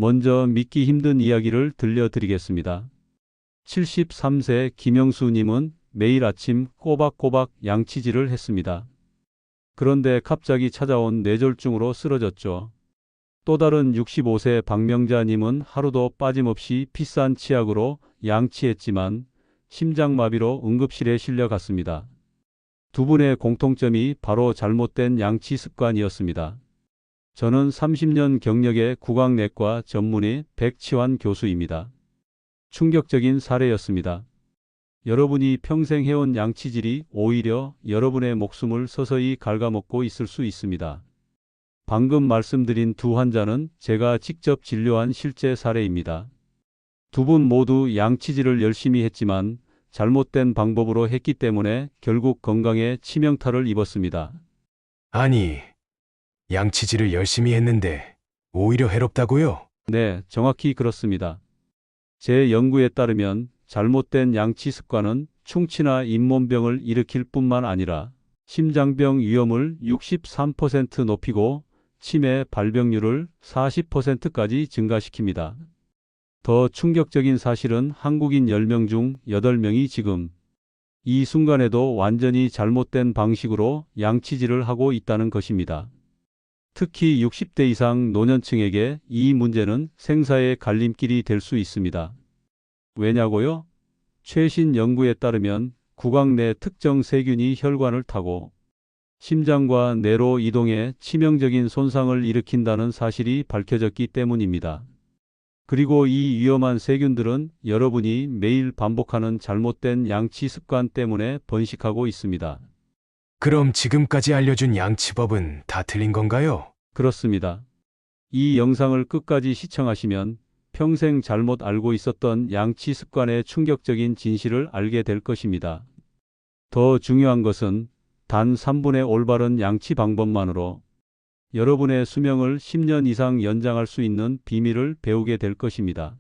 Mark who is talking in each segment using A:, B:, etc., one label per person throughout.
A: 먼저 믿기 힘든 이야기를 들려드리겠습니다. 73세 김영수님은 매일 아침 꼬박꼬박 양치질을 했습니다. 그런데 갑자기 찾아온 뇌졸중으로 쓰러졌죠. 또 다른 65세 박명자님은 하루도 빠짐없이 비싼 치약으로 양치했지만 심장마비로 응급실에 실려갔습니다. 두 분의 공통점이 바로 잘못된 양치 습관이었습니다. 저는 30년 경력의 구강내과 전문의 백치환 교수입니다. 충격적인 사례였습니다. 여러분이 평생 해온 양치질이 오히려 여러분의 목숨을 서서히 갉아먹고 있을 수 있습니다. 방금 말씀드린 두 환자는 제가 직접 진료한 실제 사례입니다. 두 분 모두 양치질을 열심히 했지만 잘못된 방법으로 했기 때문에 결국 건강에 치명타를 입었습니다.
B: 아니, 양치질을 열심히 했는데 오히려 해롭다고요?
A: 네, 정확히 그렇습니다. 제 연구에 따르면 잘못된 양치 습관은 충치나 잇몸병을 일으킬 뿐만 아니라 심장병 위험을 63% 높이고 치매 발병률을 40%까지 증가시킵니다. 더 충격적인 사실은 한국인 10명 중 8명이 지금 이 순간에도 완전히 잘못된 방식으로 양치질을 하고 있다는 것입니다. 특히 60대 이상 노년층에게 이 문제는 생사의 갈림길이 될 수 있습니다. 왜냐고요? 최신 연구에 따르면 구강 내 특정 세균이 혈관을 타고 심장과 뇌로 이동해 치명적인 손상을 일으킨다는 사실이 밝혀졌기 때문입니다. 그리고 이 위험한 세균들은 여러분이 매일 반복하는 잘못된 양치 습관 때문에 번식하고 있습니다.
B: 그럼 지금까지 알려준 양치법은 다 틀린 건가요?
A: 그렇습니다. 이 영상을 끝까지 시청하시면 평생 잘못 알고 있었던 양치 습관의 충격적인 진실을 알게 될 것입니다. 더 중요한 것은 단 3분의 올바른 양치 방법만으로 여러분의 수명을 10년 이상 연장할 수 있는 비밀을 배우게 될 것입니다.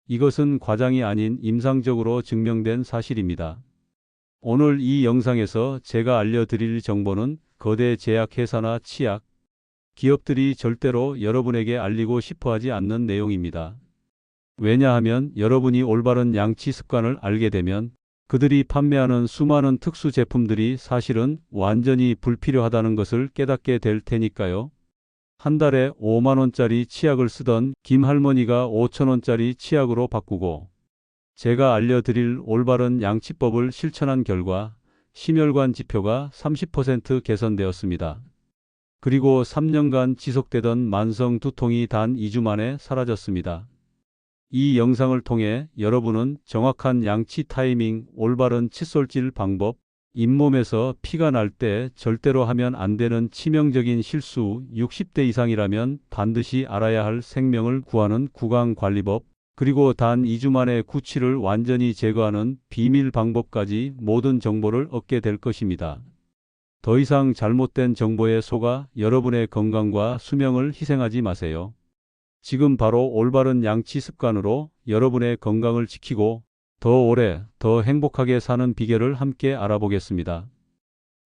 A: 이것은 과장이 아닌 임상적으로 증명된 사실입니다. 오늘 이 영상에서 제가 알려드릴 정보는 거대 제약회사나 치약, 기업들이 절대로 여러분에게 알리고 싶어 하지 않는 내용입니다. 왜냐하면 여러분이 올바른 양치 습관을 알게 되면 그들이 판매하는 수많은 특수 제품들이 사실은 완전히 불필요하다는 것을 깨닫게 될 테니까요. 한 달에 5만 원짜리 치약을 쓰던 김 할머니가 5천 원짜리 치약으로 바꾸고 제가 알려드릴 올바른 양치법을 실천한 결과 심혈관 지표가 30% 개선되었습니다. 그리고 3년간 지속되던 만성 두통이 단 2주 만에 사라졌습니다. 이 영상을 통해 여러분은 정확한 양치 타이밍, 올바른 칫솔질 방법, 잇몸에서 피가 날 때 절대로 하면 안 되는 치명적인 실수, 60대 이상이라면 반드시 알아야 할 생명을 구하는 구강관리법, 그리고 단 2주 만에 구취를 완전히 제거하는 비밀 방법까지 모든 정보를 얻게 될 것입니다. 더 이상 잘못된 정보에 속아 여러분의 건강과 수명을 희생하지 마세요. 지금 바로 올바른 양치 습관으로 여러분의 건강을 지키고 더 오래, 더 행복하게 사는 비결을 함께 알아보겠습니다.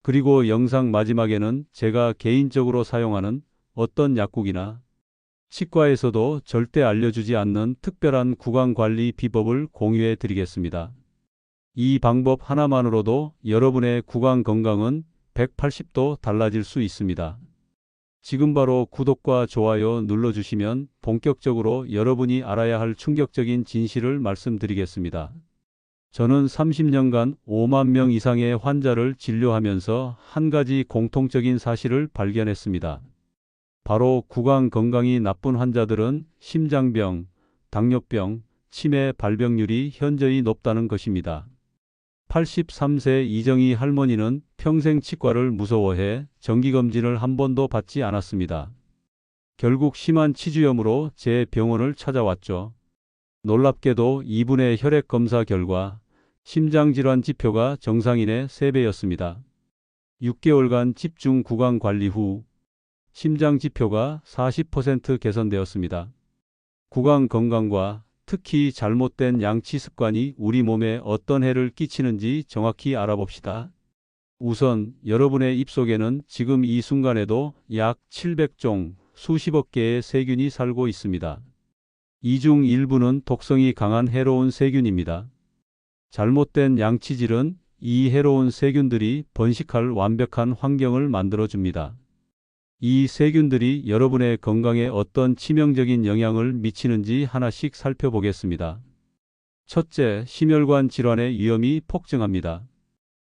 A: 그리고 영상 마지막에는 제가 개인적으로 사용하는 어떤 약국이나 치과에서도 절대 알려주지 않는 특별한 구강관리 비법을 공유해 드리겠습니다. 이 방법 하나만으로도 여러분의 구강 건강은 180도 달라질 수 있습니다. 지금 바로 구독과 좋아요 눌러주시면 본격적으로 여러분이 알아야 할 충격적인 진실을 말씀드리겠습니다. 저는 30년간 5만 명 이상의 환자를 진료하면서 한 가지 공통적인 사실을 발견했습니다. 바로 구강 건강이 나쁜 환자들은 심장병, 당뇨병, 치매 발병률이 현저히 높다는 것입니다. 83세 이정희 할머니는 평생 치과를 무서워해 정기검진을 한 번도 받지 않았습니다. 결국 심한 치주염으로 제 병원을 찾아왔죠. 놀랍게도 이분의 혈액 검사 결과 심장질환 지표가 정상인의 3배였습니다. 6개월간 집중 구강 관리 후 심장 지표가 40% 개선되었습니다. 구강 건강과 특히 잘못된 양치 습관이 우리 몸에 어떤 해를 끼치는지 정확히 알아봅시다. 우선 여러분의 입속에는 지금 이 순간에도 약 700종, 수십억 개의 세균이 살고 있습니다. 이 중 일부는 독성이 강한 해로운 세균입니다. 잘못된 양치질은 이 해로운 세균들이 번식할 완벽한 환경을 만들어줍니다. 이 세균들이 여러분의 건강에 어떤 치명적인 영향을 미치는지 하나씩 살펴보겠습니다. 첫째, 심혈관 질환의 위험이 폭증합니다.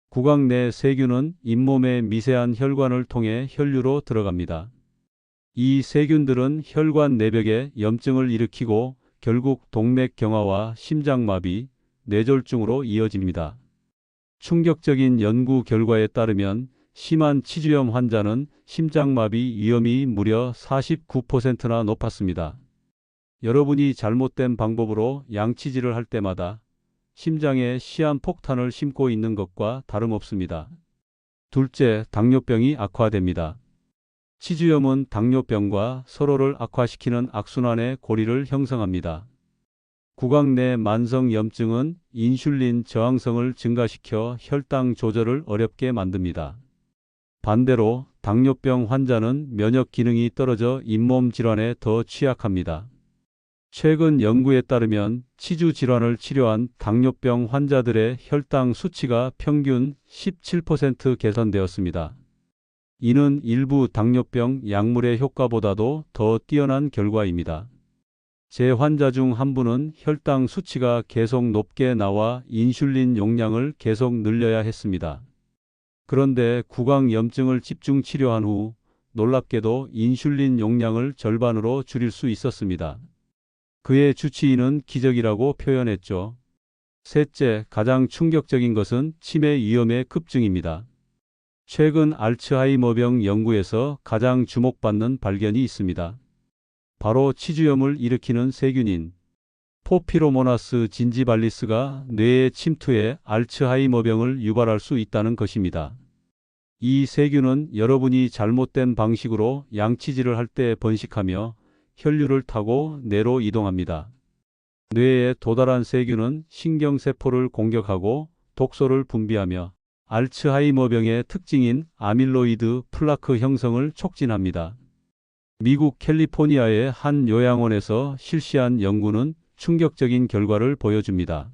A: 구강 내 세균은 잇몸의 미세한 혈관을 통해 혈류로 들어갑니다. 이 세균들은 혈관 내벽에 염증을 일으키고 결국 동맥경화와 심장마비, 뇌졸중으로 이어집니다. 충격적인 연구 결과에 따르면 심한 치주염 환자는 심장마비 위험이 무려 49%나 높았습니다. 여러분이 잘못된 방법으로 양치질을 할 때마다 심장에 시한폭탄을 심고 있는 것과 다름없습니다. 둘째, 당뇨병이 악화됩니다. 치주염은 당뇨병과 서로를 악화시키는 악순환의 고리를 형성합니다. 구강 내 만성 염증은 인슐린 저항성을 증가시켜 혈당 조절을 어렵게 만듭니다. 반대로 당뇨병 환자는 면역 기능이 떨어져 잇몸 질환에 더 취약합니다. 최근 연구에 따르면 치주 질환을 치료한 당뇨병 환자들의 혈당 수치가 평균 17% 개선되었습니다. 이는 일부 당뇨병 약물의 효과보다도 더 뛰어난 결과입니다. 제 환자 중 한 분은 혈당 수치가 계속 높게 나와 인슐린 용량을 계속 늘려야 했습니다. 그런데 구강 염증을 집중 치료한 후 놀랍게도 인슐린 용량을 절반으로 줄일 수 있었습니다. 그의 주치의는 기적이라고 표현했죠. 셋째, 가장 충격적인 것은 치매 위험의 급증입니다. 최근 알츠하이머병 연구에서 가장 주목받는 발견이 있습니다. 바로 치주염을 일으키는 세균인 포피로모나스 진지발리스가 뇌에 침투해 알츠하이머병을 유발할 수 있다는 것입니다. 이 세균은 여러분이 잘못된 방식으로 양치질을 할 때 번식하며 혈류를 타고 뇌로 이동합니다. 뇌에 도달한 세균은 신경세포를 공격하고 독소를 분비하며 알츠하이머병의 특징인 아밀로이드 플라크 형성을 촉진합니다. 미국 캘리포니아의 한 요양원에서 실시한 연구는 충격적인 결과를 보여줍니다.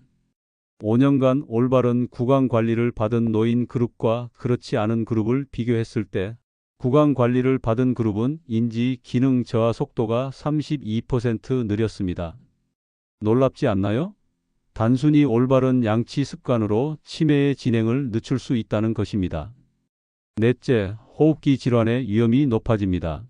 A: 5년간 올바른 구강 관리를 받은 노인 그룹과 그렇지 않은 그룹을 비교했을 때 구강 관리를 받은 그룹은 인지 기능 저하 속도가 32% 느렸습니다. 놀랍지 않나요? 단순히 올바른 양치 습관으로 치매의 진행을 늦출 수 있다는 것입니다. 넷째, 호흡기 질환의 위험이 높아집니다.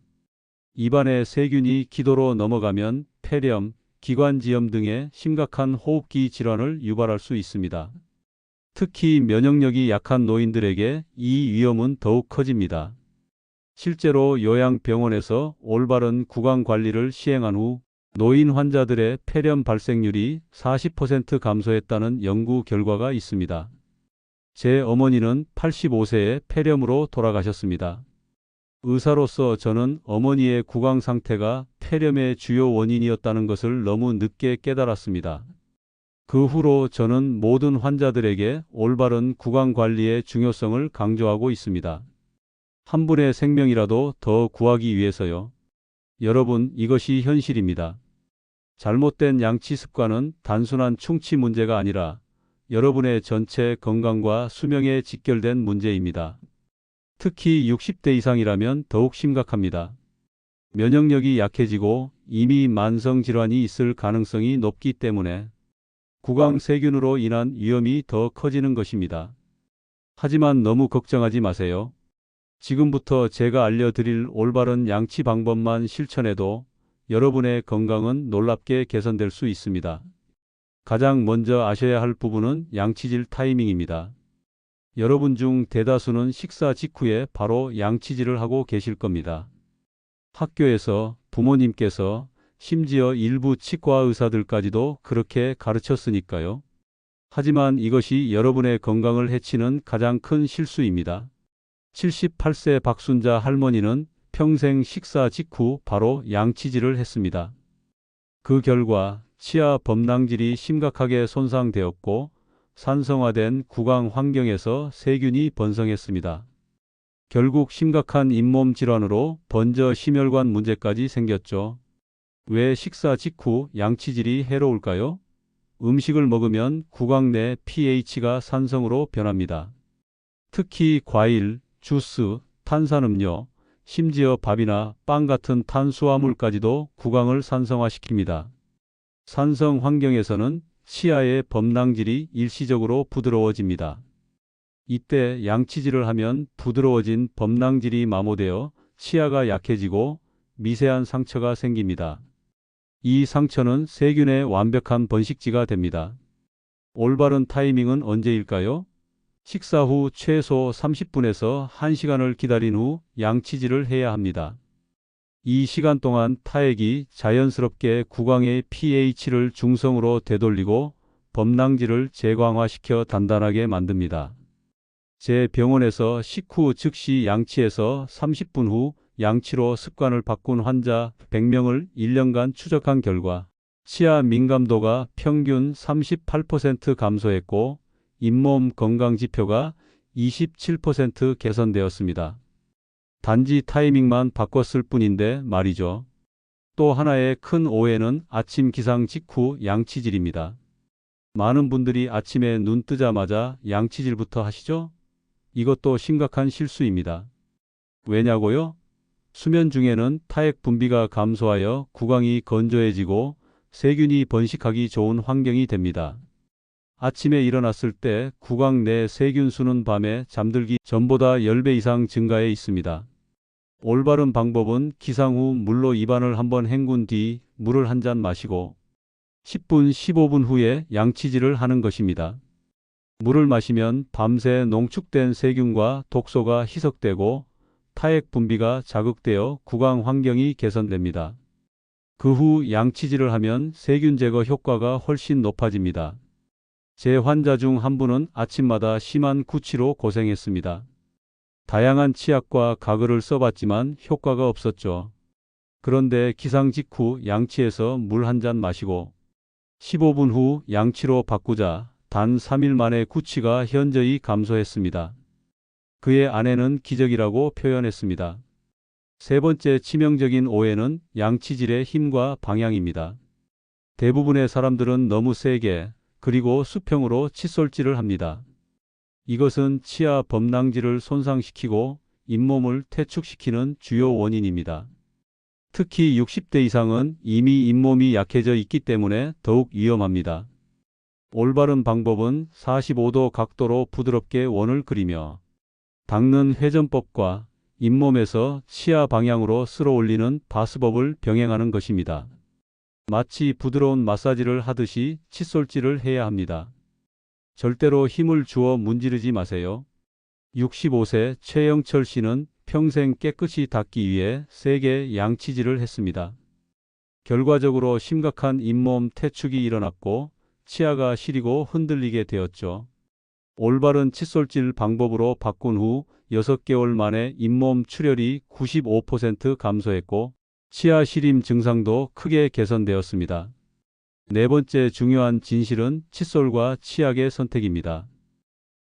A: 입안의 세균이 기도로 넘어가면 폐렴, 기관지염 등의 심각한 호흡기 질환을 유발할 수 있습니다. 특히 면역력이 약한 노인들에게 이 위험은 더욱 커집니다. 실제로 요양병원에서 올바른 구강 관리를 시행한 후 노인 환자들의 폐렴 발생률이 40% 감소했다는 연구 결과가 있습니다. 제 어머니는 85세에 폐렴으로 돌아가셨습니다. 의사로서 저는 어머니의 구강 상태가 폐렴의 주요 원인이었다는 것을 너무 늦게 깨달았습니다. 그 후로 저는 모든 환자들에게 올바른 구강 관리의 중요성을 강조하고 있습니다. 한 분의 생명이라도 더 구하기 위해서요. 여러분, 이것이 현실입니다. 잘못된 양치 습관은 단순한 충치 문제가 아니라 여러분의 전체 건강과 수명에 직결된 문제입니다. 특히 60대 이상이라면 더욱 심각합니다. 면역력이 약해지고 이미 만성 질환이 있을 가능성이 높기 때문에 구강 세균으로 인한 위험이 더 커지는 것입니다. 하지만 너무 걱정하지 마세요. 지금부터 제가 알려드릴 올바른 양치 방법만 실천해도 여러분의 건강은 놀랍게 개선될 수 있습니다. 가장 먼저 아셔야 할 부분은 양치질 타이밍입니다. 여러분 중 대다수는 식사 직후에 바로 양치질을 하고 계실 겁니다. 학교에서, 부모님께서, 심지어 일부 치과 의사들까지도 그렇게 가르쳤으니까요. 하지만 이것이 여러분의 건강을 해치는 가장 큰 실수입니다. 78세 박순자 할머니는 평생 식사 직후 바로 양치질을 했습니다. 그 결과 치아 범랑질이 심각하게 손상되었고 산성화된 구강 환경에서 세균이 번성했습니다. 결국 심각한 잇몸 질환으로 번져 심혈관 문제까지 생겼죠. 왜 식사 직후 양치질이 해로울까요? 음식을 먹으면 구강 내 pH가 산성으로 변합니다. 특히 과일, 주스, 탄산음료, 심지어 밥이나 빵 같은 탄수화물까지도 구강을 산성화시킵니다. 산성 환경에서는 치아의 범낭질이 일시적으로 부드러워집니다. 이때 양치질을 하면 부드러워진 범낭질이 마모되어 치아가 약해지고 미세한 상처가 생깁니다. 이 상처는 세균의 완벽한 번식지가 됩니다. 올바른 타이밍은 언제일까요? 식사 후 최소 30분에서 1시간을 기다린 후 양치질을 해야 합니다. 이 시간 동안 타액이 자연스럽게 구강의 pH를 중성으로 되돌리고 범낭질을 재광화시켜 단단하게 만듭니다. 제 병원에서 식후 즉시 양치해서 30분 후 양치로 습관을 바꾼 환자 100명을 1년간 추적한 결과 치아 민감도가 평균 38% 감소했고 잇몸 건강 지표가 27% 개선되었습니다. 단지 타이밍만 바꿨을 뿐인데 말이죠. 또 하나의 큰 오해는 아침 기상 직후 양치질입니다. 많은 분들이 아침에 눈 뜨자마자 양치질부터 하시죠? 이것도 심각한 실수입니다. 왜냐고요? 수면 중에는 타액 분비가 감소하여 구강이 건조해지고 세균이 번식하기 좋은 환경이 됩니다. 아침에 일어났을 때 구강 내 세균 수는 밤에 잠들기 전보다 10배 이상 증가해 있습니다. 올바른 방법은 기상 후 물로 입안을 한번 헹군 뒤 물을 한 잔 마시고 10분, 15분 후에 양치질을 하는 것입니다. 물을 마시면 밤새 농축된 세균과 독소가 희석되고 타액 분비가 자극되어 구강 환경이 개선됩니다. 그 후 양치질을 하면 세균 제거 효과가 훨씬 높아집니다. 제 환자 중 한 분은 아침마다 심한 구취로 고생했습니다. 다양한 치약과 가글을 써봤지만 효과가 없었죠. 그런데 기상 직후 양치해서 물 한 잔 마시고 15분 후 양치로 바꾸자 단 3일 만에 구취가 현저히 감소했습니다. 그의 아내는 기적이라고 표현했습니다. 세 번째 치명적인 오해는 양치질의 힘과 방향입니다. 대부분의 사람들은 너무 세게 그리고 수평으로 칫솔질을 합니다. 이것은 치아 범낭질을 손상시키고 잇몸을 퇴축시키는 주요 원인입니다. 특히 60대 이상은 이미 잇몸이 약해져 있기 때문에 더욱 위험합니다. 올바른 방법은 45도 각도로 부드럽게 원을 그리며 닦는 회전법과 잇몸에서 치아 방향으로 쓸어 올리는 바스법을 병행하는 것입니다. 마치 부드러운 마사지를 하듯이 칫솔질을 해야 합니다. 절대로 힘을 주어 문지르지 마세요. 65세 최영철 씨는 평생 깨끗이 닦기 위해 세게 양치질을 했습니다. 결과적으로 심각한 잇몸 퇴축이 일어났고 치아가 시리고 흔들리게 되었죠. 올바른 칫솔질 방법으로 바꾼 후 6개월 만에 잇몸 출혈이 95% 감소했고 치아 시림 증상도 크게 개선되었습니다. 네 번째 중요한 진실은 칫솔과 치약의 선택입니다.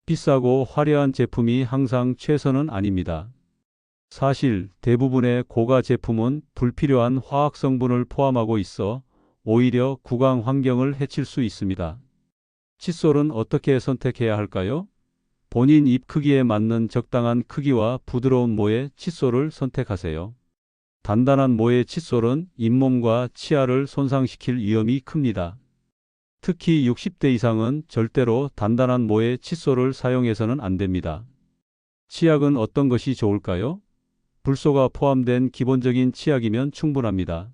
A: 비싸고 화려한 제품이 항상 최선은 아닙니다. 사실 대부분의 고가 제품은 불필요한 화학 성분을 포함하고 있어 오히려 구강 환경을 해칠 수 있습니다. 칫솔은 어떻게 선택해야 할까요? 본인 입 크기에 맞는 적당한 크기와 부드러운 모의 칫솔을 선택하세요. 단단한 모의 칫솔은 잇몸과 치아를 손상시킬 위험이 큽니다. 특히 60대 이상은 절대로 단단한 모의 칫솔을 사용해서는 안 됩니다. 치약은 어떤 것이 좋을까요? 불소가 포함된 기본적인 치약이면 충분합니다.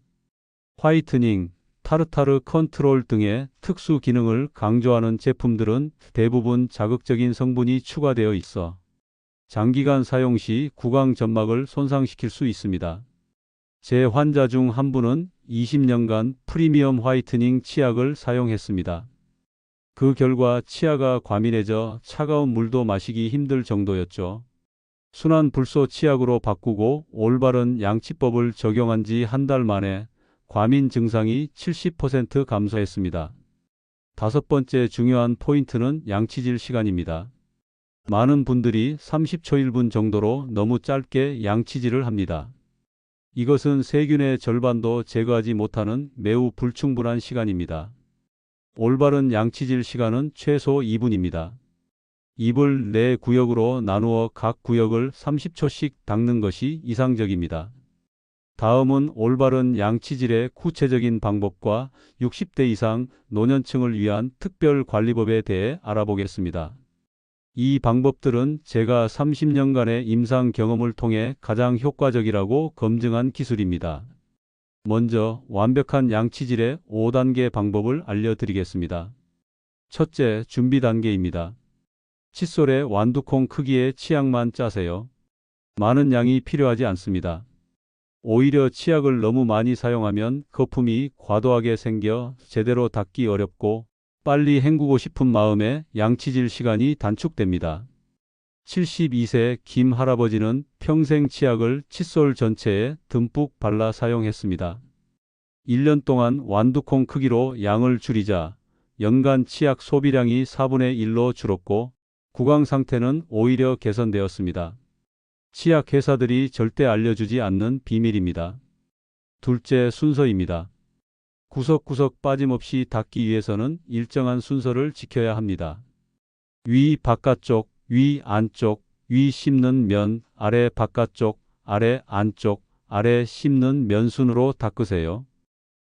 A: 화이트닝, 타르타르 컨트롤 등의 특수 기능을 강조하는 제품들은 대부분 자극적인 성분이 추가되어 있어 장기간 사용 시 구강 점막을 손상시킬 수 있습니다. 제 환자 중 한 분은 20년간 프리미엄 화이트닝 치약을 사용했습니다. 그 결과 치아가 과민해져 차가운 물도 마시기 힘들 정도였죠. 순한 불소 치약으로 바꾸고 올바른 양치법을 적용한 지 한 달 만에 과민 증상이 70% 감소했습니다. 다섯 번째 중요한 포인트는 양치질 시간입니다. 많은 분들이 30초 1분 정도로 너무 짧게 양치질을 합니다. 이것은 세균의 절반도 제거하지 못하는 매우 불충분한 시간입니다. 올바른 양치질 시간은 최소 2분입니다. 입을 4구역으로 나누어 각 구역을 30초씩 닦는 것이 이상적입니다. 다음은 올바른 양치질의 구체적인 방법과 60대 이상 노년층을 위한 특별 관리법에 대해 알아보겠습니다. 이 방법들은 제가 30년간의 임상 경험을 통해 가장 효과적이라고 검증한 기술입니다. 먼저 완벽한 양치질의 5단계 방법을 알려드리겠습니다. 첫째, 준비 단계입니다. 칫솔의 완두콩 크기의 치약만 짜세요. 많은 양이 필요하지 않습니다. 오히려 치약을 너무 많이 사용하면 거품이 과도하게 생겨 제대로 닦기 어렵고 빨리 헹구고 싶은 마음에 양치질 시간이 단축됩니다. 72세 김 할아버지는 평생 치약을 칫솔 전체에 듬뿍 발라 사용했습니다. 1년 동안 완두콩 크기로 양을 줄이자 연간 치약 소비량이 4분의 1로 줄었고 구강 상태는 오히려 개선되었습니다. 치약 회사들이 절대 알려주지 않는 비밀입니다. 둘째, 순서입니다. 구석구석 빠짐없이 닦기 위해서는 일정한 순서를 지켜야 합니다. 위 바깥쪽, 위 안쪽, 위 씹는 면, 아래 바깥쪽, 아래 안쪽, 아래 씹는 면 순으로 닦으세요.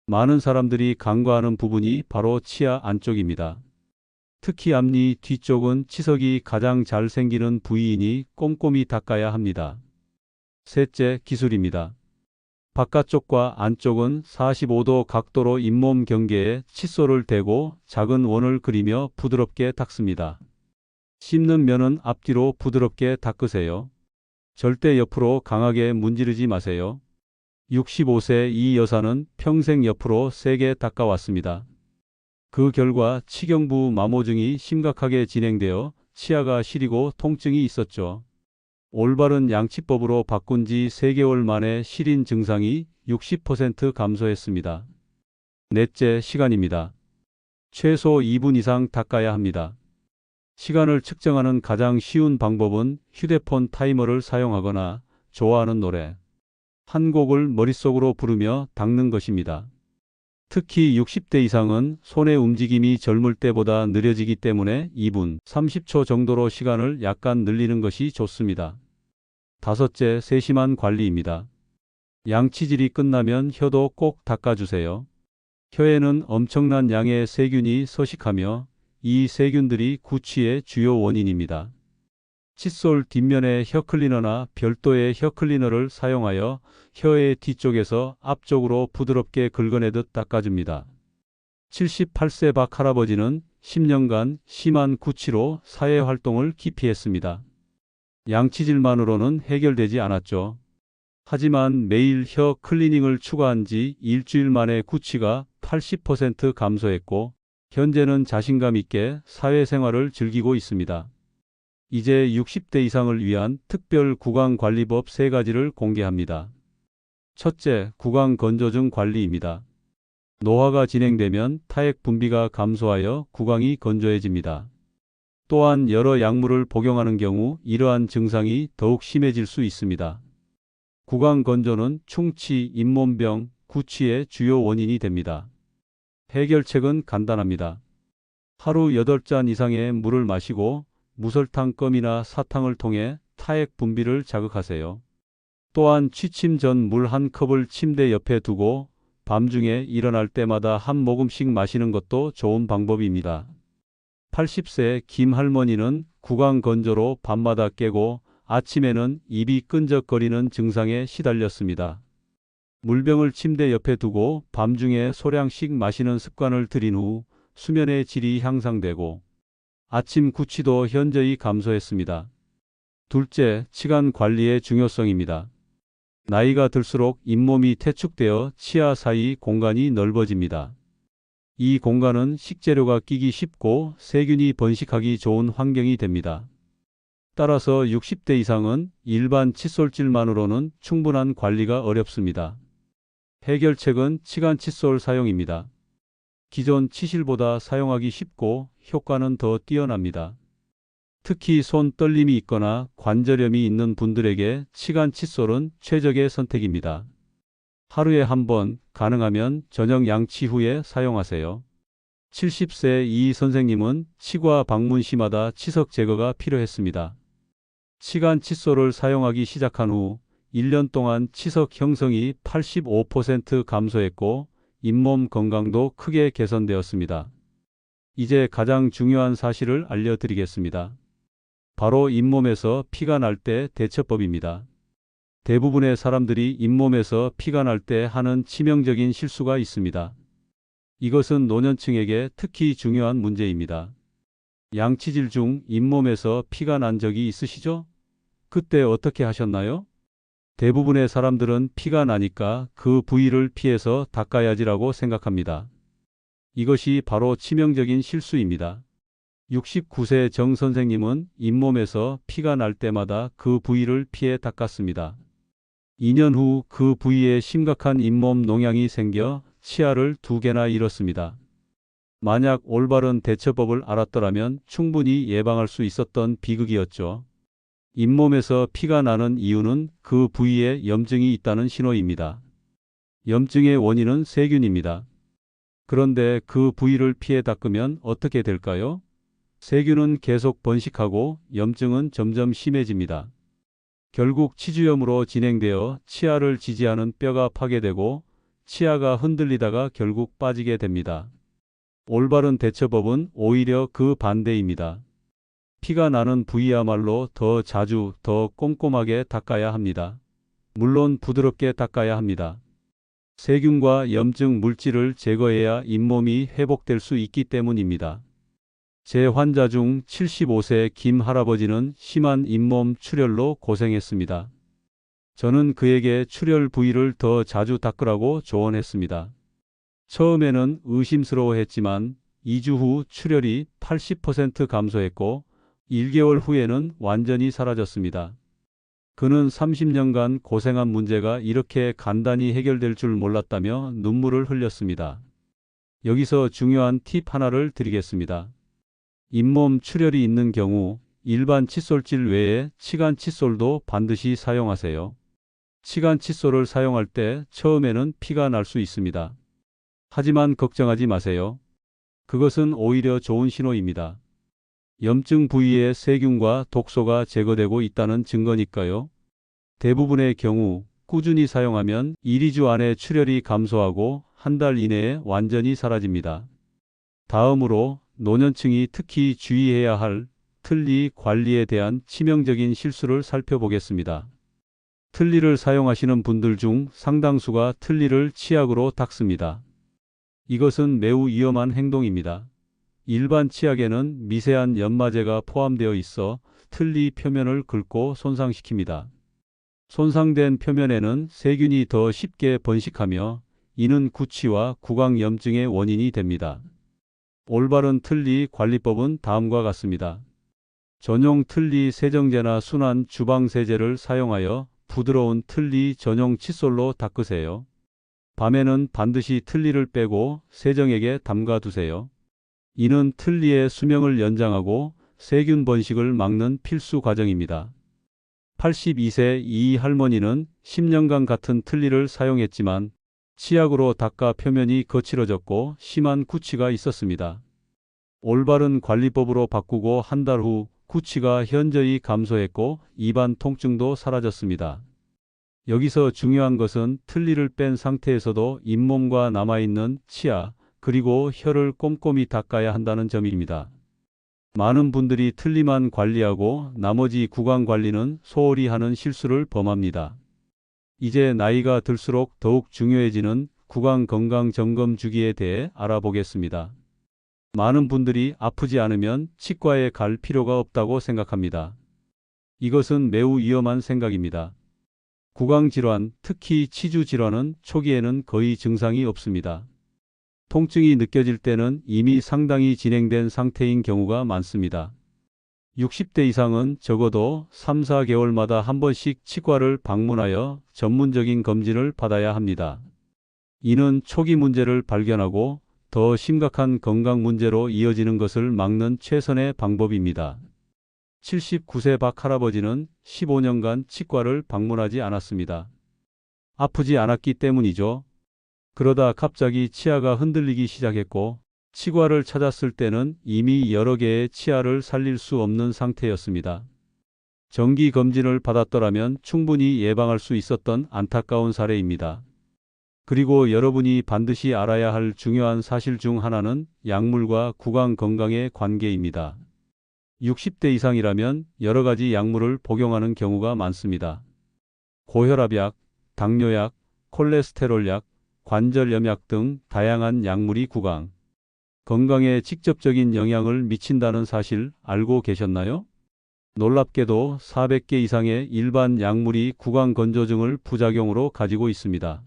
A: 많은 사람들이 간과하는 부분이 바로 치아 안쪽입니다. 특히 앞니 뒤쪽은 치석이 가장 잘 생기는 부위이니 꼼꼼히 닦아야 합니다. 셋째, 기술입니다. 바깥쪽과 안쪽은 45도 각도로 잇몸 경계에 칫솔을 대고 작은 원을 그리며 부드럽게 닦습니다. 씹는 면은 앞뒤로 부드럽게 닦으세요. 절대 옆으로 강하게 문지르지 마세요. 65세 이 여사는 평생 옆으로 세게 닦아왔습니다. 그 결과 치경부 마모증이 심각하게 진행되어 치아가 시리고 통증이 있었죠. 올바른 양치법으로 바꾼 지 3개월 만에 시린 증상이 60% 감소했습니다. 넷째, 시간입니다. 최소 2분 이상 닦아야 합니다. 시간을 측정하는 가장 쉬운 방법은 휴대폰 타이머를 사용하거나 좋아하는 노래 한 곡을 머릿속으로 부르며 닦는 것입니다. 특히 60대 이상은 손의 움직임이 젊을 때보다 느려지기 때문에 2분 30초 정도로 시간을 약간 늘리는 것이 좋습니다. 다섯째, 세심한 관리입니다. 양치질이 끝나면 혀도 꼭 닦아주세요. 혀에는 엄청난 양의 세균이 서식하며 이 세균들이 구취의 주요 원인입니다. 칫솔 뒷면에 혀클리너나 별도의 혀클리너를 사용하여 혀의 뒤쪽에서 앞쪽으로 부드럽게 긁어내듯 닦아줍니다. 78세 박 할아버지는 10년간 심한 구취로 사회활동을 기피했습니다. 양치질만으로는 해결되지 않았죠. 하지만 매일 혀 클리닝을 추가한 지 일주일 만에 구취가 80% 감소했고 현재는 자신감 있게 사회생활을 즐기고 있습니다. 이제 60대 이상을 위한 특별 구강관리법 3가지를 공개합니다. 첫째, 구강건조증 관리입니다. 노화가 진행되면 타액 분비가 감소하여 구강이 건조해집니다. 또한 여러 약물을 복용하는 경우 이러한 증상이 더욱 심해질 수 있습니다. 구강건조는 충치, 잇몸병, 구취의 주요 원인이 됩니다. 해결책은 간단합니다. 하루 8잔 이상의 물을 마시고 무설탕 껌이나 사탕을 통해 타액 분비를 자극하세요. 또한 취침 전 물 한 컵을 침대 옆에 두고 밤중에 일어날 때마다 한 모금씩 마시는 것도 좋은 방법입니다. 80세 김 할머니는 구강 건조로 밤마다 깨고 아침에는 입이 끈적거리는 증상에 시달렸습니다. 물병을 침대 옆에 두고 밤중에 소량씩 마시는 습관을 들인 후 수면의 질이 향상되고 아침 구취도 현저히 감소했습니다. 둘째, 치간 관리의 중요성입니다. 나이가 들수록 잇몸이 퇴축되어 치아 사이 공간이 넓어집니다. 이 공간은 식재료가 끼기 쉽고 세균이 번식하기 좋은 환경이 됩니다. 따라서 60대 이상은 일반 칫솔질만으로는 충분한 관리가 어렵습니다. 해결책은 치간 칫솔 사용입니다. 기존 치실보다 사용하기 쉽고 효과는 더 뛰어납니다. 특히 손 떨림이 있거나 관절염이 있는 분들에게 치간 칫솔은 최적의 선택입니다. 하루에 한 번, 가능하면 저녁 양치 후에 사용하세요. 70세 이 선생님은 치과 방문 시마다 치석 제거가 필요했습니다. 치간 칫솔을 사용하기 시작한 후 1년 동안 치석 형성이 85% 감소했고 잇몸 건강도 크게 개선되었습니다. 이제 가장 중요한 사실을 알려드리겠습니다. 바로 잇몸에서 피가 날 때 대처법입니다. 대부분의 사람들이 잇몸에서 피가 날 때 하는 치명적인 실수가 있습니다. 이것은 노년층에게 특히 중요한 문제입니다. 양치질 중 잇몸에서 피가 난 적이 있으시죠? 그때 어떻게 하셨나요? 대부분의 사람들은 피가 나니까 그 부위를 피해서 닦아야지라고 생각합니다. 이것이 바로 치명적인 실수입니다. 69세 정 선생님은 잇몸에서 피가 날 때마다 그 부위를 피해 닦았습니다. 2년 후 그 부위에 심각한 잇몸 농양이 생겨 치아를 2개나 잃었습니다. 만약 올바른 대처법을 알았더라면 충분히 예방할 수 있었던 비극이었죠. 잇몸에서 피가 나는 이유는 그 부위에 염증이 있다는 신호입니다. 염증의 원인은 세균입니다. 그런데 그 부위를 피해 닦으면 어떻게 될까요? 세균은 계속 번식하고 염증은 점점 심해집니다. 결국 치주염으로 진행되어 치아를 지지하는 뼈가 파괴되고 치아가 흔들리다가 결국 빠지게 됩니다. 올바른 대처법은 오히려 그 반대입니다. 피가 나는 부위야말로 더 자주, 더 꼼꼼하게 닦아야 합니다. 물론 부드럽게 닦아야 합니다. 세균과 염증 물질을 제거해야 잇몸이 회복될 수 있기 때문입니다. 제 환자 중 75세 김 할아버지는 심한 잇몸 출혈로 고생했습니다. 저는 그에게 출혈 부위를 더 자주 닦으라고 조언했습니다. 처음에는 의심스러워했지만 2주 후 출혈이 80% 감소했고 1개월 후에는 완전히 사라졌습니다. 그는 30년간 고생한 문제가 이렇게 간단히 해결될 줄 몰랐다며 눈물을 흘렸습니다. 여기서 중요한 팁 하나를 드리겠습니다. 잇몸 출혈이 있는 경우 일반 칫솔질 외에 치간 칫솔도 반드시 사용하세요. 치간 칫솔을 사용할 때 처음에는 피가 날 수 있습니다. 하지만 걱정하지 마세요. 그것은 오히려 좋은 신호입니다. 염증 부위의 세균과 독소가 제거되고 있다는 증거니까요. 대부분의 경우 꾸준히 사용하면 1, 2주 안에 출혈이 감소하고 한 달 이내에 완전히 사라집니다. 다음으로 노년층이 특히 주의해야 할 틀니 관리에 대한 치명적인 실수를 살펴보겠습니다. 틀니를 사용하시는 분들 중 상당수가 틀니를 치약으로 닦습니다. 이것은 매우 위험한 행동입니다. 일반 치약에는 미세한 연마제가 포함되어 있어 틀니 표면을 긁고 손상시킵니다. 손상된 표면에는 세균이 더 쉽게 번식하며 이는 구취와 구강염증의 원인이 됩니다. 올바른 틀니 관리법은 다음과 같습니다. 전용 틀니 세정제나 순한 주방세제를 사용하여 부드러운 틀니 전용 칫솔로 닦으세요. 밤에는 반드시 틀니를 빼고 세정액에 담가 두세요. 이는 틀니의 수명을 연장하고 세균 번식을 막는 필수 과정입니다. 82세 이 할머니는 10년간 같은 틀니를 사용했지만 치약으로 닦아 표면이 거칠어졌고 심한 구취가 있었습니다. 올바른 관리법으로 바꾸고 한 달 후 구취가 현저히 감소했고 입안 통증도 사라졌습니다. 여기서 중요한 것은 틀니를 뺀 상태에서도 잇몸과 남아있는 치아 그리고 혀를 꼼꼼히 닦아야 한다는 점입니다. 많은 분들이 틀니만 관리하고 나머지 구강 관리는 소홀히 하는 실수를 범합니다. 이제 나이가 들수록 더욱 중요해지는 구강 건강 점검 주기에 대해 알아보겠습니다. 많은 분들이 아프지 않으면 치과에 갈 필요가 없다고 생각합니다. 이것은 매우 위험한 생각입니다. 구강질환, 특히 치주질환은 초기에는 거의 증상이 없습니다. 통증이 느껴질 때는 이미 상당히 진행된 상태인 경우가 많습니다. 60대 이상은 적어도 3, 4개월마다 한 번씩 치과를 방문하여 전문적인 검진을 받아야 합니다. 이는 초기 문제를 발견하고 더 심각한 건강 문제로 이어지는 것을 막는 최선의 방법입니다. 79세 박 할아버지는 15년간 치과를 방문하지 않았습니다. 아프지 않았기 때문이죠. 그러다 갑자기 치아가 흔들리기 시작했고 치과를 찾았을 때는 이미 여러 개의 치아를 살릴 수 없는 상태였습니다. 정기 검진을 받았더라면 충분히 예방할 수 있었던 안타까운 사례입니다. 그리고 여러분이 반드시 알아야 할 중요한 사실 중 하나는 약물과 구강 건강의 관계입니다. 60대 이상이라면 여러 가지 약물을 복용하는 경우가 많습니다. 고혈압약, 당뇨약, 콜레스테롤약, 관절염약 등 다양한 약물이 구강 건강에 직접적인 영향을 미친다는 사실 알고 계셨나요? 놀랍게도 400개 이상의 일반 약물이 구강건조증을 부작용으로 가지고 있습니다.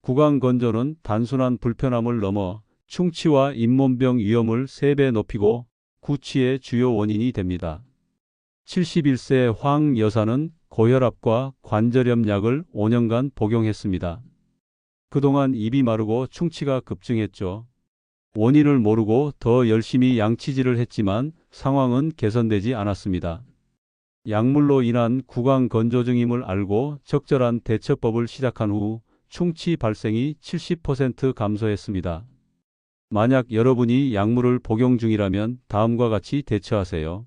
A: 구강건조는 단순한 불편함을 넘어 충치와 잇몸병 위험을 3배 높이고 구취의 주요 원인이 됩니다. 71세 황 여사는 고혈압과 관절염 약을 5년간 복용했습니다. 그동안 입이 마르고 충치가 급증했죠. 원인을 모르고 더 열심히 양치질을 했지만 상황은 개선되지 않았습니다. 약물로 인한 구강건조증임을 알고 적절한 대처법을 시작한 후 충치 발생이 70% 감소했습니다. 만약 여러분이 약물을 복용 중이라면 다음과 같이 대처하세요.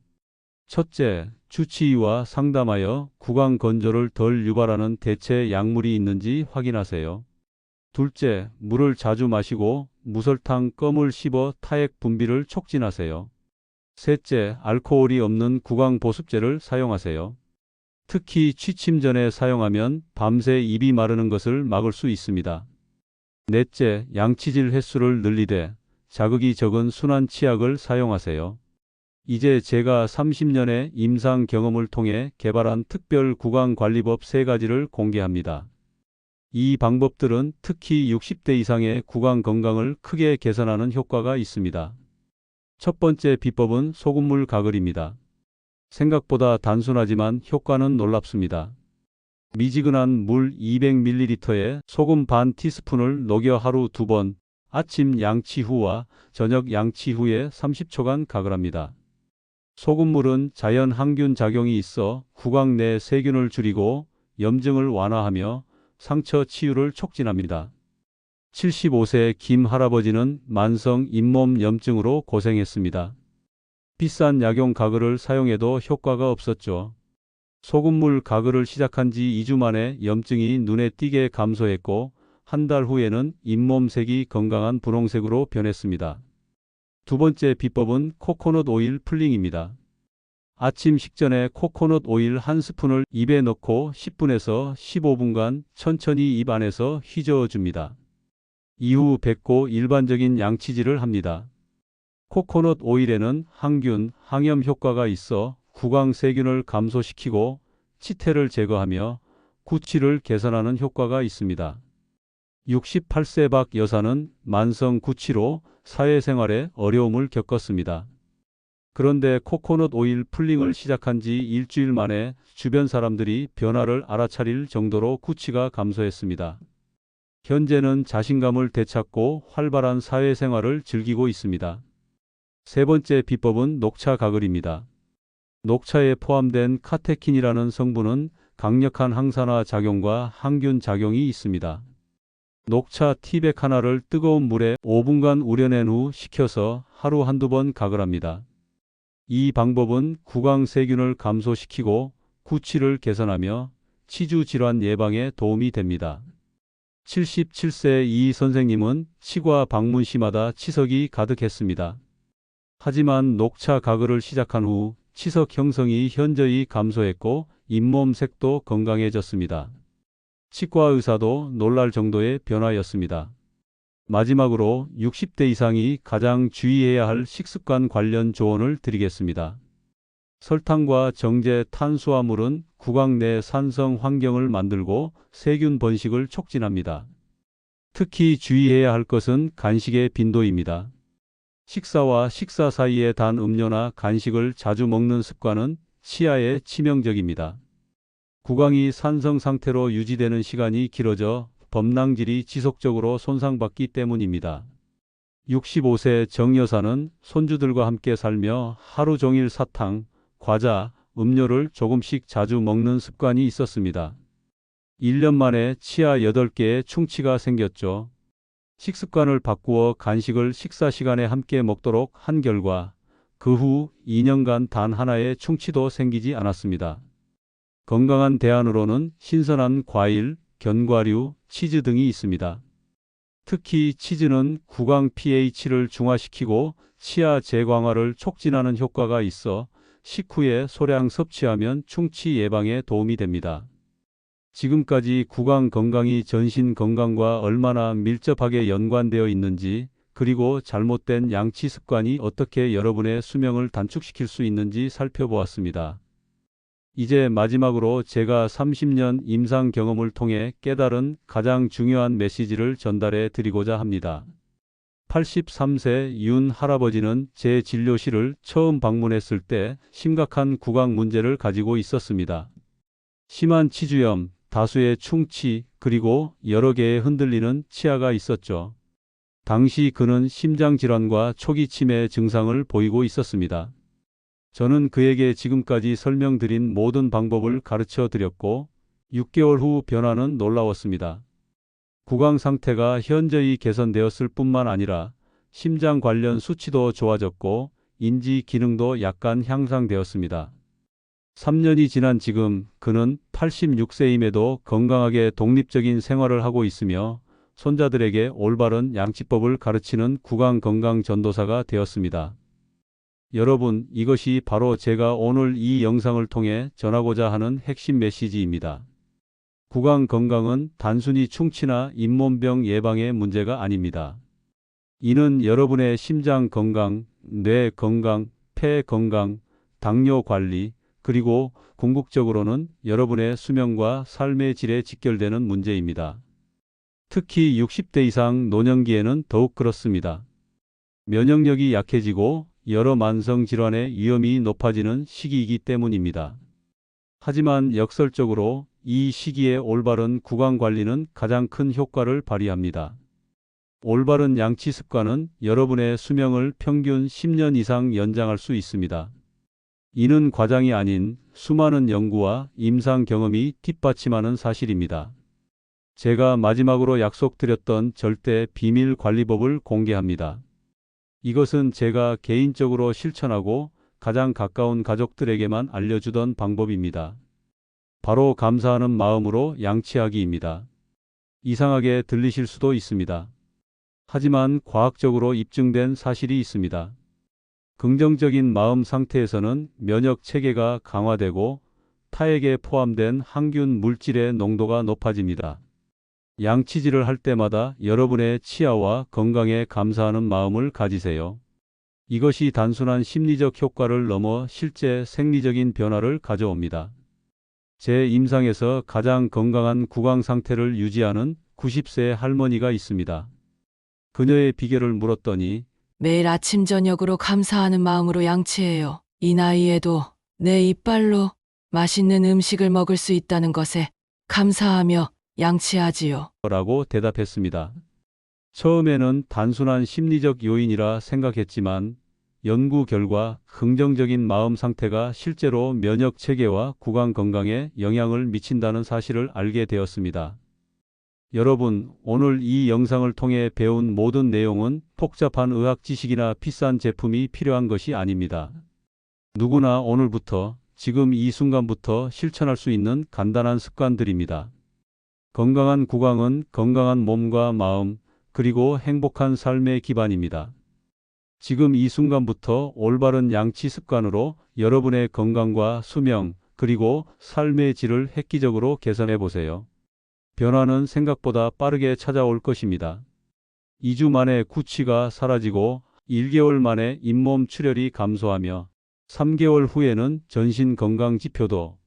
A: 첫째, 주치의와 상담하여 구강건조를 덜 유발하는 대체 약물이 있는지 확인하세요. 둘째, 물을 자주 마시고 무설탕 껌을 씹어 타액 분비를 촉진하세요. 셋째, 알코올이 없는 구강 보습제를 사용하세요. 특히 취침 전에 사용하면 밤새 입이 마르는 것을 막을 수 있습니다. 넷째, 양치질 횟수를 늘리되 자극이 적은 순한 치약을 사용하세요. 이제 제가 30년의 임상 경험을 통해 개발한 특별 구강관리법 3가지를 공개합니다. 이 방법들은 특히 60대 이상의 구강 건강을 크게 개선하는 효과가 있습니다. 첫 번째 비법은 소금물 가글입니다. 생각보다 단순하지만 효과는 놀랍습니다. 미지근한 물 200ml에 소금 반 티스푼을 녹여 하루 2번, 아침 양치 후와 저녁 양치 후에 30초간 가글합니다. 소금물은 자연 항균 작용이 있어 구강 내 세균을 줄이고 염증을 완화하며 상처 치유를 촉진합니다. 75세 김 할아버지는 만성 잇몸 염증으로 고생했습니다. 비싼 약용 가글을 사용해도 효과가 없었죠. 소금물 가글을 시작한 지 2주 만에 염증이 눈에 띄게 감소했고 한 달 후에는 잇몸색이 건강한 분홍색으로 변했습니다. 두 번째 비법은 코코넛 오일 풀링입니다. 아침 식전에 코코넛 오일 한 스푼을 입에 넣고 10분에서 15분간 천천히 입 안에서 휘저어 줍니다. 이후 뱉고 일반적인 양치질을 합니다. 코코넛 오일에는 항균, 항염 효과가 있어 구강 세균을 감소시키고 치태를 제거하며 구취를 개선하는 효과가 있습니다. 68세 박 여사는 만성 구취로 사회생활에 어려움을 겪었습니다. 그런데 코코넛 오일 풀링을 시작한 지 일주일 만에 주변 사람들이 변화를 알아차릴 정도로 구취가 감소했습니다. 현재는 자신감을 되찾고 활발한 사회생활을 즐기고 있습니다. 세 번째 비법은 녹차 가글입니다. 녹차에 포함된 카테킨이라는 성분은 강력한 항산화 작용과 항균 작용이 있습니다. 녹차 티백 하나를 뜨거운 물에 5분간 우려낸 후 식혀서 하루 한두 번 가글합니다. 이 방법은 구강 세균을 감소시키고 구취를 개선하며 치주 질환 예방에 도움이 됩니다. 77세 이 선생님은 치과 방문 시마다 치석이 가득했습니다. 하지만 녹차 가글을 시작한 후 치석 형성이 현저히 감소했고 잇몸색도 건강해졌습니다. 치과 의사도 놀랄 정도의 변화였습니다. 마지막으로 60대 이상이 가장 주의해야 할 식습관 관련 조언을 드리겠습니다. 설탕과 정제 탄수화물은 구강 내 산성 환경을 만들고 세균 번식을 촉진합니다. 특히 주의해야 할 것은 간식의 빈도입니다. 식사와 식사 사이에 단 음료나 간식을 자주 먹는 습관은 치아에 치명적입니다. 구강이 산성 상태로 유지되는 시간이 길어져 범랑질이 지속적으로 손상받기 때문입니다. 65세 정 여사는 손주들과 함께 살며 하루 종일 사탕, 과자, 음료를 조금씩 자주 먹는 습관이 있었습니다. 1년 만에 치아 8개의 충치가 생겼죠. 식습관을 바꾸어 간식을 식사 시간에 함께 먹도록 한 결과 그 후 2년간 단 하나의 충치도 생기지 않았습니다. 건강한 대안으로는 신선한 과일, 견과류, 치즈 등이 있습니다. 특히 치즈는 구강 pH를 중화시키고 치아 재광화를 촉진하는 효과가 있어 식후에 소량 섭취하면 충치 예방에 도움이 됩니다. 지금까지 구강 건강이 전신 건강과 얼마나 밀접하게 연관되어 있는지, 그리고 잘못된 양치 습관이 어떻게 여러분의 수명을 단축시킬 수 있는지 살펴보았습니다. 이제 마지막으로 제가 30년 임상 경험을 통해 깨달은 가장 중요한 메시지를 전달해 드리고자 합니다. 83세 윤 할아버지는 제 진료실을 처음 방문했을 때 심각한 구강 문제를 가지고 있었습니다. 심한 치주염, 다수의 충치, 그리고 여러 개의 흔들리는 치아가 있었죠. 당시 그는 심장질환과 초기 치매 증상을 보이고 있었습니다. 저는 그에게 지금까지 설명드린 모든 방법을 가르쳐 드렸고 6개월 후 변화는 놀라웠습니다. 구강 상태가 현저히 개선되었을 뿐만 아니라 심장 관련 수치도 좋아졌고 인지 기능도 약간 향상되었습니다. 3년이 지난 지금 그는 86세임에도 건강하게 독립적인 생활을 하고 있으며 손자들에게 올바른 양치법을 가르치는 구강 건강 전도사가 되었습니다. 여러분, 이것이 바로 제가 오늘 이 영상을 통해 전하고자 하는 핵심 메시지입니다. 구강 건강은 단순히 충치나 잇몸병 예방의 문제가 아닙니다. 이는 여러분의 심장 건강, 뇌 건강, 폐 건강, 당뇨 관리, 그리고 궁극적으로는 여러분의 수명과 삶의 질에 직결되는 문제입니다. 특히 60대 이상 노년기에는 더욱 그렇습니다. 면역력이 약해지고 여러 만성 질환의 위험이 높아지는 시기이기 때문입니다. 하지만 역설적으로 이 시기에 올바른 구강 관리는 가장 큰 효과를 발휘합니다. 올바른 양치 습관은 여러분의 수명을 평균 10년 이상 연장할 수 있습니다. 이는 과장이 아닌 수많은 연구와 임상 경험이 뒷받침하는 사실입니다. 제가 마지막으로 약속드렸던 절대 비밀 관리법을 공개합니다. 이것은 제가 개인적으로 실천하고 가장 가까운 가족들에게만 알려주던 방법입니다. 바로 감사하는 마음으로 양치하기입니다. 이상하게 들리실 수도 있습니다. 하지만 과학적으로 입증된 사실이 있습니다. 긍정적인 마음 상태에서는 면역 체계가 강화되고 타액에 포함된 항균 물질의 농도가 높아집니다. 양치질을 할 때마다 여러분의 치아와 건강에 감사하는 마음을 가지세요. 이것이 단순한 심리적 효과를 넘어 실제 생리적인 변화를 가져옵니다. 제 임상에서 가장 건강한 구강 상태를 유지하는 90세 할머니가 있습니다. 그녀의 비결을 물었더니
C: 매일 아침 저녁으로 감사하는 마음으로 양치해요. 이 나이에도 내 이빨로 맛있는 음식을 먹을 수 있다는 것에 감사하며 양치하지요.
A: 라고 대답했습니다. 처음에는 단순한 심리적 요인이라 생각했지만 연구 결과 긍정적인 마음 상태가 실제로 면역 체계와 구강 건강에 영향을 미친다는 사실을 알게 되었습니다. 여러분, 오늘 이 영상을 통해 배운 모든 내용은 복잡한 의학 지식이나 비싼 제품이 필요한 것이 아닙니다. 누구나 오늘부터, 지금 이 순간부터 실천할 수 있는 간단한 습관들입니다. 건강한 구강은 건강한 몸과 마음, 그리고 행복한 삶의 기반입니다. 지금 이 순간부터 올바른 양치 습관으로 여러분의 건강과 수명, 그리고 삶의 질을 획기적으로 개선해 보세요. 변화는 생각보다 빠르게 찾아올 것입니다. 2주 만에 구취가 사라지고 1개월 만에 잇몸 출혈이 감소하며 3개월 후에는 전신 건강 지표도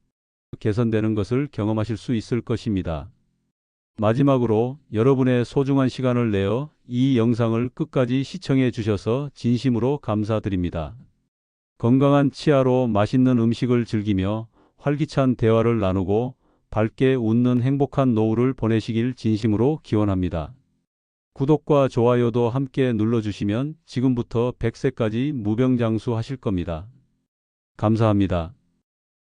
A: 개선되는 것을 경험하실 수 있을 것입니다. 마지막으로 여러분의 소중한 시간을 내어 이 영상을 끝까지 시청해 주셔서 진심으로 감사드립니다. 건강한 치아로 맛있는 음식을 즐기며 활기찬 대화를 나누고 밝게 웃는 행복한 노후를 보내시길 진심으로 기원합니다. 구독과 좋아요도 함께 눌러주시면 지금부터 100세까지 무병장수하실 겁니다. 감사합니다.